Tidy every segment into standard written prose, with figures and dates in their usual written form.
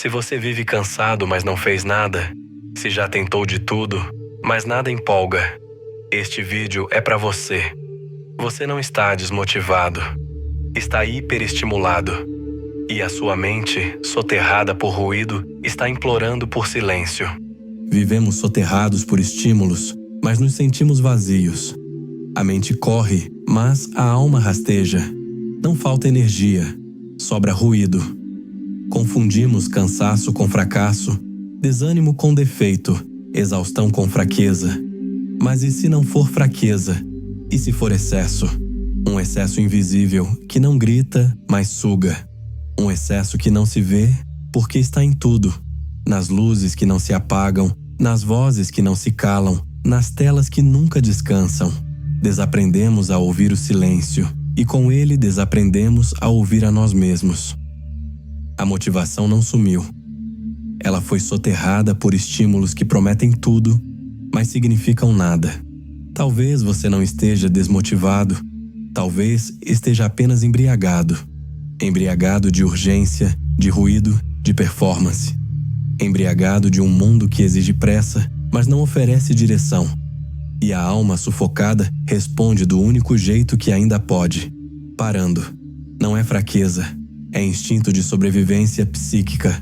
Se você vive cansado, mas não fez nada, se já tentou de tudo, mas nada empolga, este vídeo é para você. Você não está desmotivado, está hiperestimulado. E a sua mente, soterrada por ruído, está implorando por silêncio. Vivemos soterrados por estímulos, mas nos sentimos vazios. A mente corre, mas a alma rasteja. Não falta energia, sobra ruído. Confundimos cansaço com fracasso, desânimo com defeito, exaustão com fraqueza. Mas e se não for fraqueza? E se for excesso? Um excesso invisível que não grita, mas suga. Um excesso que não se vê, porque está em tudo. Nas luzes que não se apagam, nas vozes que não se calam, nas telas que nunca descansam. Desaprendemos a ouvir o silêncio, e com ele desaprendemos a ouvir a nós mesmos. A motivação não sumiu. Ela foi soterrada por estímulos que prometem tudo, mas significam nada. Talvez você não esteja desmotivado, talvez esteja apenas embriagado. Embriagado de urgência, de ruído, de performance. Embriagado de um mundo que exige pressa, mas não oferece direção. E a alma sufocada responde do único jeito que ainda pode, parando. Não é fraqueza, é instinto de sobrevivência psíquica.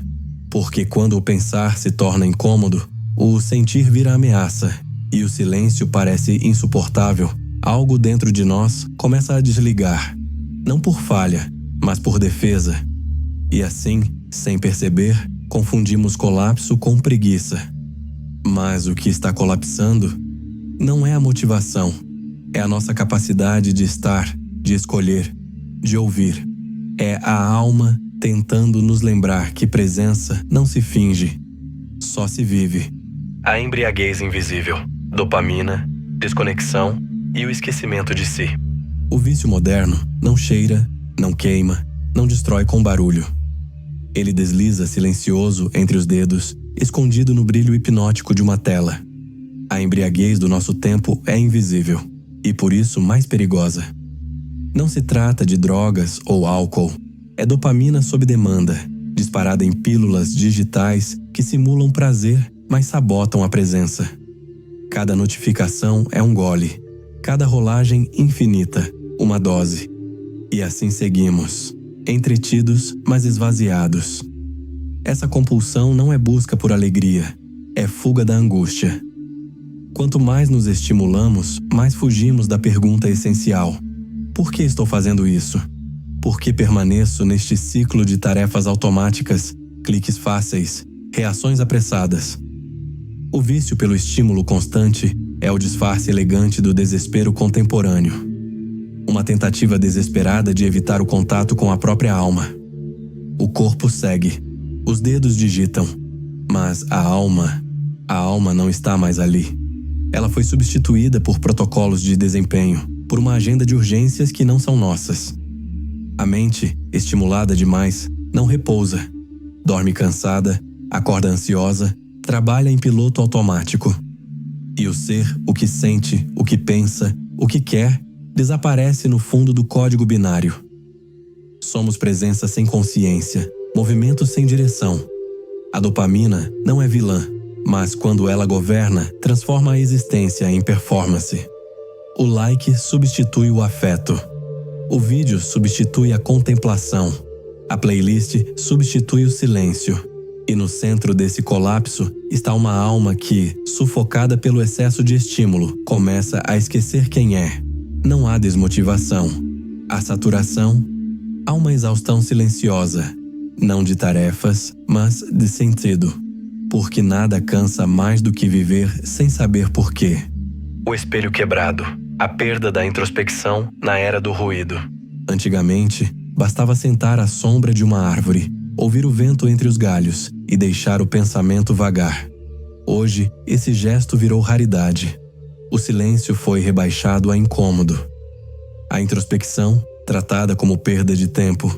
Porque quando o pensar se torna incômodo, o sentir vira ameaça, e o silêncio parece insuportável, algo dentro de nós começa a desligar. Não por falha, mas por defesa. E assim, sem perceber, confundimos colapso com preguiça. Mas o que está colapsando não é a motivação, é a nossa capacidade de estar, de escolher, de ouvir. É a alma tentando nos lembrar que presença não se finge, só se vive. A embriaguez invisível, dopamina, desconexão e o esquecimento de si. O vício moderno não cheira, não queima, não destrói com barulho. Ele desliza silencioso entre os dedos, escondido no brilho hipnótico de uma tela. A embriaguez do nosso tempo é invisível, e por isso mais perigosa. Não se trata de drogas ou álcool. É dopamina sob demanda, disparada em pílulas digitais que simulam prazer, mas sabotam a presença. Cada notificação é um gole, cada rolagem infinita, uma dose. E assim seguimos, entretidos, mas esvaziados. Essa compulsão não é busca por alegria, é fuga da angústia. Quanto mais nos estimulamos, mais fugimos da pergunta essencial: por que estou fazendo isso? Por que permaneço neste ciclo de tarefas automáticas, cliques fáceis, reações apressadas? O vício pelo estímulo constante é o disfarce elegante do desespero contemporâneo. Uma tentativa desesperada de evitar o contato com a própria alma. O corpo segue, os dedos digitam, mas a alma não está mais ali. Ela foi substituída por protocolos de desempenho, por uma agenda de urgências que não são nossas. A mente, estimulada demais, não repousa. Dorme cansada, acorda ansiosa, trabalha em piloto automático. E o ser, o que sente, o que pensa, o que quer, desaparece no fundo do código binário. Somos presença sem consciência, movimento sem direção. A dopamina não é vilã, mas quando ela governa, transforma a existência em performance. O like substitui o afeto. O vídeo substitui a contemplação. A playlist substitui o silêncio. E no centro desse colapso está uma alma que, sufocada pelo excesso de estímulo, começa a esquecer quem é. Não há desmotivação. Há saturação. Há uma exaustão silenciosa. Não de tarefas, mas de sentido. Porque nada cansa mais do que viver sem saber porquê. O espelho quebrado. A perda da introspecção na era do ruído. Antigamente, bastava sentar à sombra de uma árvore, ouvir o vento entre os galhos e deixar o pensamento vagar. Hoje, esse gesto virou raridade. O silêncio foi rebaixado a incômodo. A introspecção, tratada como perda de tempo.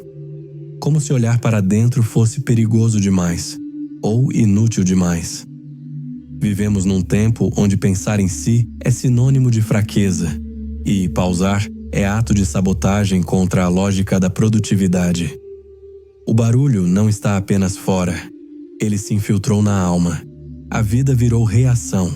Como se olhar para dentro fosse perigoso demais, ou inútil demais. Vivemos num tempo onde pensar em si é sinônimo de fraqueza, e pausar é ato de sabotagem contra a lógica da produtividade. O barulho não está apenas fora, Ele se infiltrou na alma. A vida virou reação.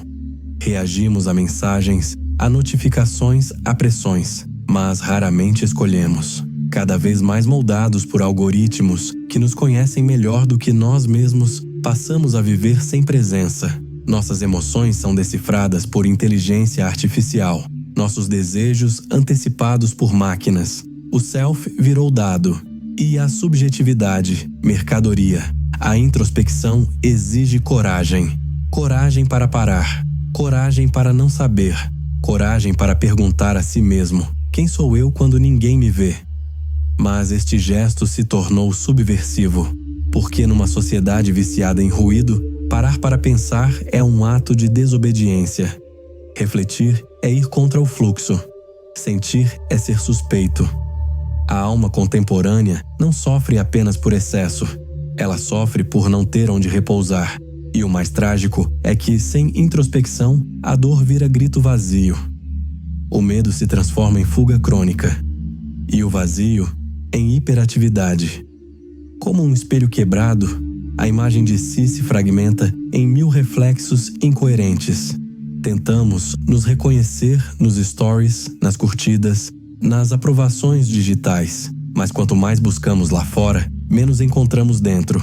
Reagimos a mensagens, a notificações, a pressões, mas raramente escolhemos. Cada vez mais moldados por algoritmos que nos conhecem melhor do que nós mesmos, passamos a viver sem presença. Nossas emoções são decifradas por inteligência artificial. Nossos desejos antecipados por máquinas. O self virou dado. E a subjetividade, mercadoria. A introspecção exige coragem. Coragem para parar. Coragem para não saber. Coragem para perguntar a si mesmo: quem sou eu quando ninguém me vê? Mas este gesto se tornou subversivo, porque numa sociedade viciada em ruído, parar para pensar é um ato de desobediência. Refletir é ir contra o fluxo. Sentir é ser suspeito. A alma contemporânea não sofre apenas por excesso. Ela sofre por não ter onde repousar. E o mais trágico é que, sem introspecção, a dor vira grito vazio. O medo se transforma em fuga crônica. E o vazio em hiperatividade. Como um espelho quebrado, a imagem de si se fragmenta em 1000 reflexos incoerentes. Tentamos nos reconhecer nos stories, nas curtidas, nas aprovações digitais, mas quanto mais buscamos lá fora, menos encontramos dentro.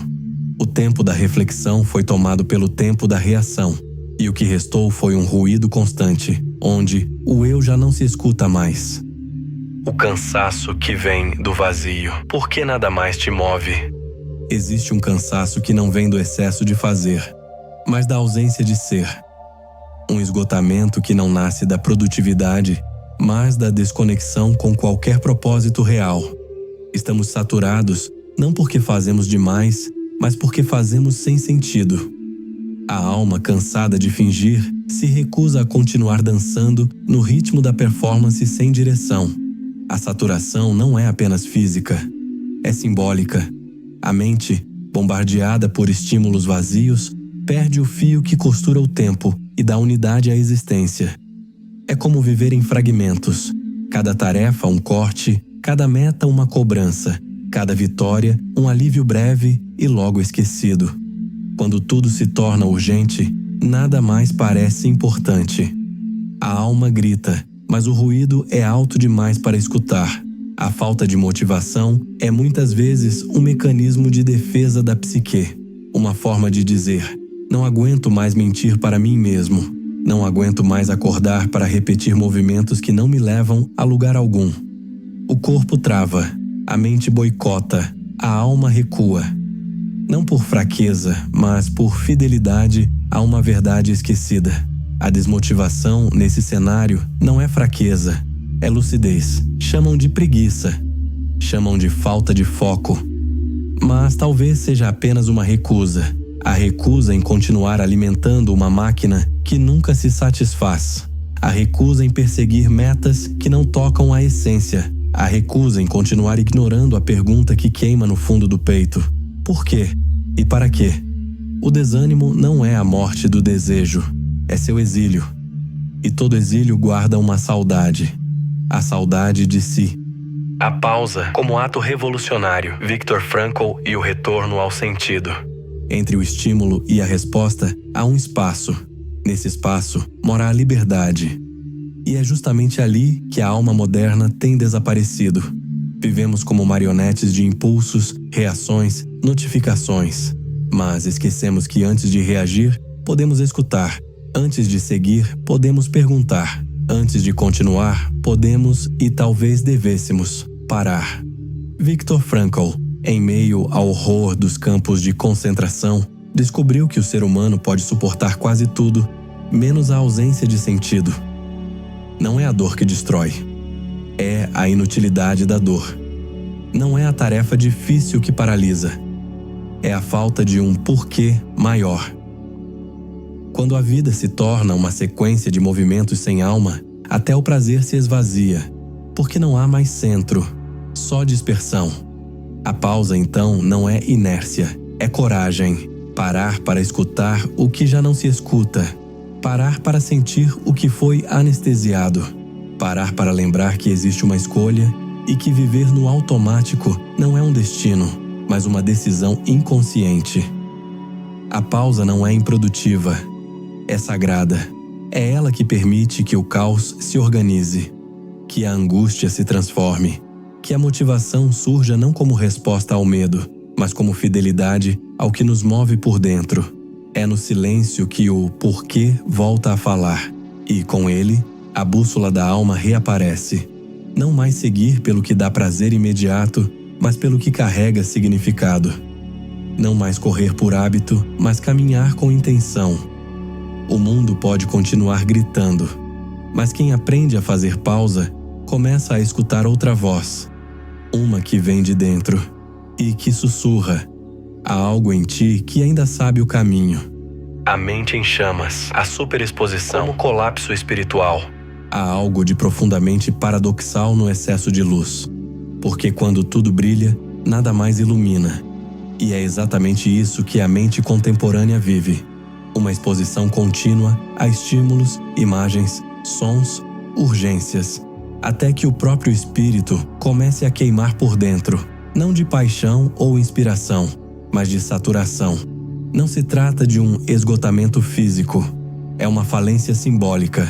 O tempo da reflexão foi tomado pelo tempo da reação, e o que restou foi um ruído constante, onde o eu já não se escuta mais. O cansaço que vem do vazio. Por que nada mais te move? Existe um cansaço que não vem do excesso de fazer, mas da ausência de ser. Um esgotamento que não nasce da produtividade, mas da desconexão com qualquer propósito real. Estamos saturados não porque fazemos demais, mas porque fazemos sem sentido. A alma, cansada de fingir, se recusa a continuar dançando no ritmo da performance sem direção. A saturação não é apenas física, é simbólica. A mente, bombardeada por estímulos vazios, perde o fio que costura o tempo e dá unidade à existência. É como viver em fragmentos. Cada tarefa um corte, cada meta uma cobrança, cada vitória um alívio breve e logo esquecido. Quando tudo se torna urgente, nada mais parece importante. A alma grita, mas o ruído é alto demais para escutar. A falta de motivação é muitas vezes um mecanismo de defesa da psique. Uma forma de dizer: não aguento mais mentir para mim mesmo. Não aguento mais acordar para repetir movimentos que não me levam a lugar algum. O corpo trava, a mente boicota, a alma recua. Não por fraqueza, mas por fidelidade a uma verdade esquecida. A desmotivação nesse cenário não é fraqueza, é lucidez. Chamam de preguiça, chamam de falta de foco. Mas talvez seja apenas uma recusa. A recusa em continuar alimentando uma máquina que nunca se satisfaz. A recusa em perseguir metas que não tocam a essência. A recusa em continuar ignorando a pergunta que queima no fundo do peito. Por quê? E para quê? O desânimo não é a morte do desejo, é seu exílio. E todo exílio guarda uma saudade. A saudade de si. A pausa como ato revolucionário. Viktor Frankl e o retorno ao sentido. Entre o estímulo e a resposta, há um espaço. Nesse espaço, mora a liberdade. E é justamente ali que a alma moderna tem desaparecido. Vivemos como marionetes de impulsos, reações, notificações. Mas esquecemos que antes de reagir, podemos escutar. Antes de seguir, podemos perguntar. Antes de continuar, podemos e talvez devêssemos parar. Viktor Frankl, em meio ao horror dos campos de concentração, descobriu que o ser humano pode suportar quase tudo, menos a ausência de sentido. Não é a dor que destrói, é a inutilidade da dor. Não é a tarefa difícil que paralisa, é a falta de um porquê maior. Quando a vida se torna uma sequência de movimentos sem alma, até o prazer se esvazia, porque não há mais centro, só dispersão. A pausa, então, não é inércia, é coragem. Parar para escutar o que já não se escuta. Parar para sentir o que foi anestesiado. Parar para lembrar que existe uma escolha e que viver no automático não é um destino, mas uma decisão inconsciente. A pausa não é improdutiva, é sagrada. É ela que permite que o caos se organize, que a angústia se transforme, que a motivação surja não como resposta ao medo, mas como fidelidade ao que nos move por dentro. É no silêncio que o porquê volta a falar, e com ele, a bússola da alma reaparece. Não mais seguir pelo que dá prazer imediato, mas pelo que carrega significado. Não mais correr por hábito, mas caminhar com intenção. O mundo pode continuar gritando, mas quem aprende a fazer pausa, começa a escutar outra voz. Uma que vem de dentro e que sussurra. Há algo em ti que ainda sabe o caminho. A mente em chamas, a superexposição como colapso espiritual. Há algo de profundamente paradoxal no excesso de luz. Porque quando tudo brilha, nada mais ilumina. E é exatamente isso que a mente contemporânea vive. Uma exposição contínua a estímulos, imagens, sons, urgências, até que o próprio espírito comece a queimar por dentro, não de paixão ou inspiração, mas de saturação. Não se trata de um esgotamento físico, é uma falência simbólica,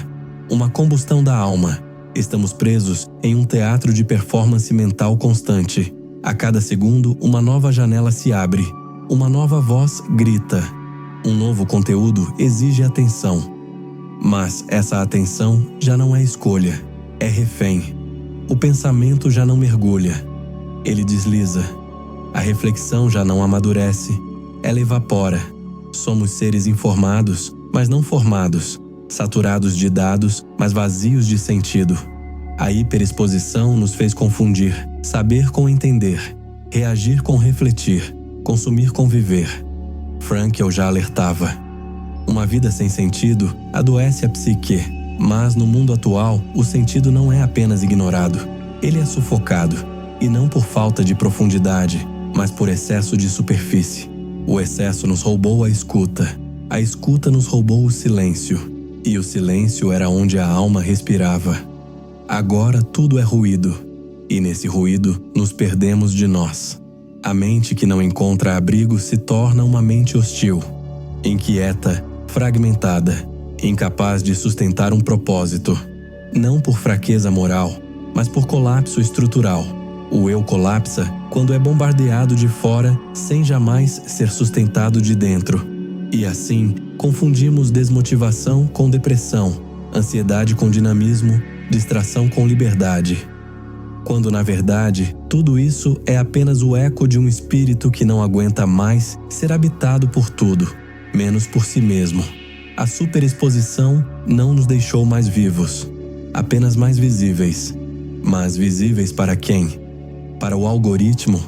uma combustão da alma. Estamos presos em um teatro de performance mental constante. A cada segundo, uma nova janela se abre, uma nova voz grita. Um novo conteúdo exige atenção. Mas essa atenção já não é escolha, é refém. O pensamento já não mergulha, ele desliza. A reflexão já não amadurece, ela evapora. Somos seres informados, mas não formados, saturados de dados, mas vazios de sentido. A hiperexposição nos fez confundir, saber com entender, reagir com refletir, consumir com viver. Frankl já alertava. Uma vida sem sentido adoece a psique, mas no mundo atual o sentido não é apenas ignorado, ele é sufocado, e não por falta de profundidade, mas por excesso de superfície. O excesso nos roubou a escuta nos roubou o silêncio, e o silêncio era onde a alma respirava. Agora tudo é ruído, e nesse ruído nos perdemos de nós. A mente que não encontra abrigo se torna uma mente hostil, inquieta, fragmentada, incapaz de sustentar um propósito. Não por fraqueza moral, mas por colapso estrutural. O eu colapsa quando é bombardeado de fora sem jamais ser sustentado de dentro. E assim, confundimos desmotivação com depressão, ansiedade com dinamismo, distração com liberdade. Quando, na verdade, tudo isso é apenas o eco de um espírito que não aguenta mais ser habitado por tudo, menos por si mesmo. A superexposição não nos deixou mais vivos, apenas mais visíveis. Mas visíveis para quem? Para o algoritmo?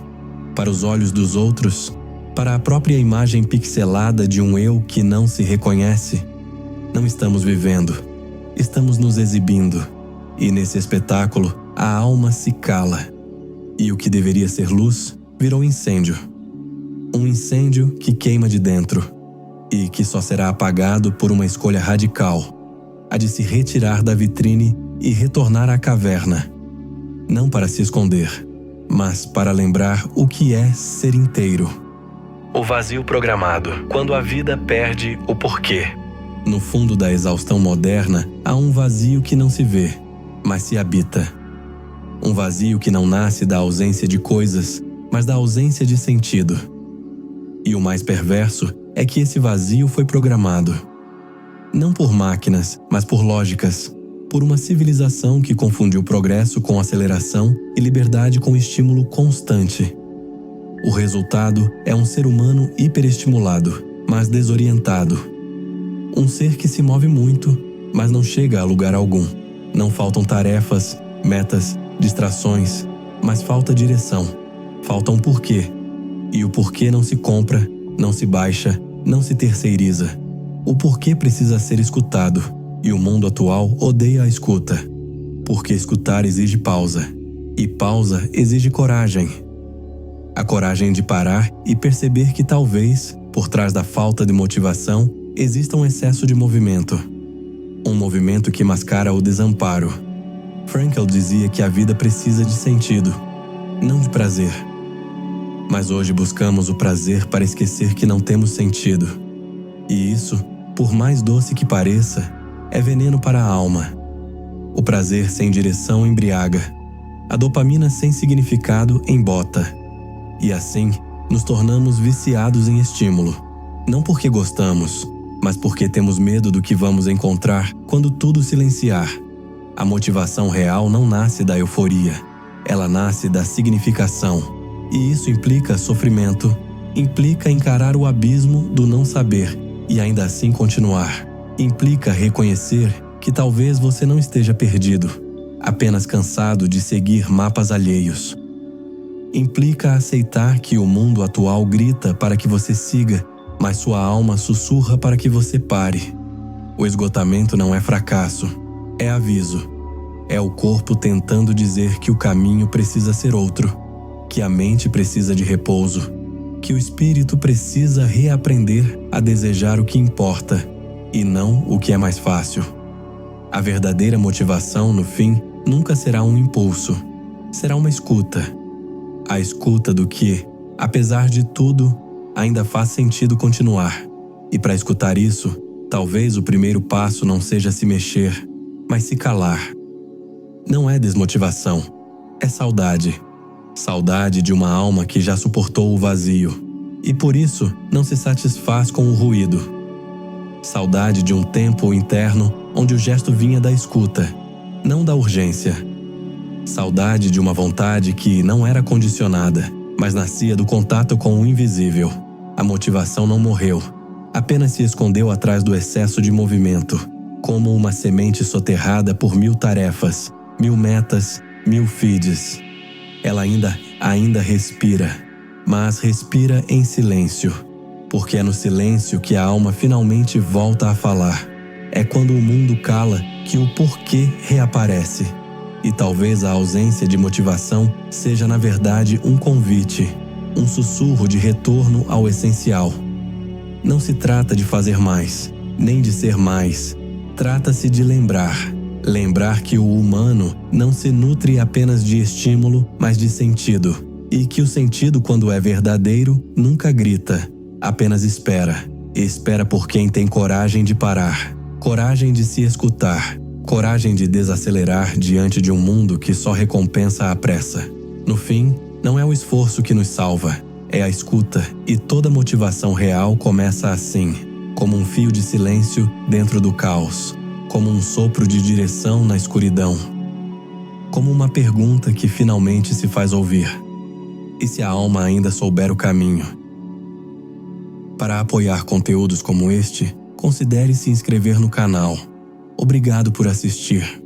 Para os olhos dos outros? Para a própria imagem pixelada de um eu que não se reconhece? Não estamos vivendo, estamos nos exibindo. E nesse espetáculo, a alma se cala. E o que deveria ser luz, virou incêndio. Um incêndio que queima de dentro. E que só será apagado por uma escolha radical. A de se retirar da vitrine e retornar à caverna. Não para se esconder, mas para lembrar o que é ser inteiro. O vazio programado, quando a vida perde o porquê. No fundo da exaustão moderna, há um vazio que não se vê, mas se habita. Um vazio que não nasce da ausência de coisas, mas da ausência de sentido. E o mais perverso é que esse vazio foi programado. Não por máquinas, mas por lógicas. Por uma civilização que confundiu progresso com aceleração e liberdade com estímulo constante. O resultado é um ser humano hiperestimulado, mas desorientado. Um ser que se move muito, mas não chega a lugar algum. Não faltam tarefas, metas, distrações, mas falta direção. Falta um porquê. E o porquê não se compra, não se baixa, não se terceiriza. O porquê precisa ser escutado, e o mundo atual odeia a escuta. Porque escutar exige pausa, e pausa exige coragem. A coragem de parar e perceber que talvez, por trás da falta de motivação, exista um excesso de movimento. Um movimento que mascara o desamparo. Frankl dizia que a vida precisa de sentido, não de prazer. Mas hoje buscamos o prazer para esquecer que não temos sentido. E isso, por mais doce que pareça, é veneno para a alma. O prazer sem direção embriaga. A dopamina sem significado embota. E assim, nos tornamos viciados em estímulo. Não porque gostamos, mas porque temos medo do que vamos encontrar quando tudo silenciar. A motivação real não nasce da euforia. Ela nasce da significação. E isso implica sofrimento. Implica encarar o abismo do não saber e ainda assim continuar. Implica reconhecer que talvez você não esteja perdido, apenas cansado de seguir mapas alheios. Implica aceitar que o mundo atual grita para que você siga, mas sua alma sussurra para que você pare. O esgotamento não é fracasso, é aviso. É o corpo tentando dizer que o caminho precisa ser outro, que a mente precisa de repouso, que o espírito precisa reaprender a desejar o que importa e não o que é mais fácil. A verdadeira motivação, no fim, nunca será um impulso, será uma escuta. A escuta do que, apesar de tudo, ainda faz sentido continuar. E para escutar isso, talvez o primeiro passo não seja se mexer, mas se calar. Não é desmotivação, é saudade. Saudade de uma alma que já suportou o vazio e por isso não se satisfaz com o ruído. Saudade de um tempo interno onde o gesto vinha da escuta, não da urgência. Saudade de uma vontade que não era condicionada, mas nascia do contato com o invisível. A motivação não morreu, apenas se escondeu atrás do excesso de movimento, como uma semente soterrada por 1000 tarefas, 1000 metas, 1000 feeds. Ela ainda respira, mas respira em silêncio, porque é no silêncio que a alma finalmente volta a falar. É quando o mundo cala que o porquê reaparece. E talvez a ausência de motivação seja na verdade um convite, um sussurro de retorno ao essencial. Não se trata de fazer mais, nem de ser mais. Trata-se de lembrar. Lembrar que o humano não se nutre apenas de estímulo, mas de sentido. E que o sentido, quando é verdadeiro, nunca grita, apenas espera. E espera por quem tem coragem de parar, coragem de se escutar, coragem de desacelerar diante de um mundo que só recompensa a pressa. No fim, não é o esforço que nos salva, é a escuta, e toda motivação real começa assim, como um fio de silêncio dentro do caos, como um sopro de direção na escuridão, como uma pergunta que finalmente se faz ouvir. E se a alma ainda souber o caminho? Para apoiar conteúdos como este, considere se inscrever no canal. Obrigado por assistir.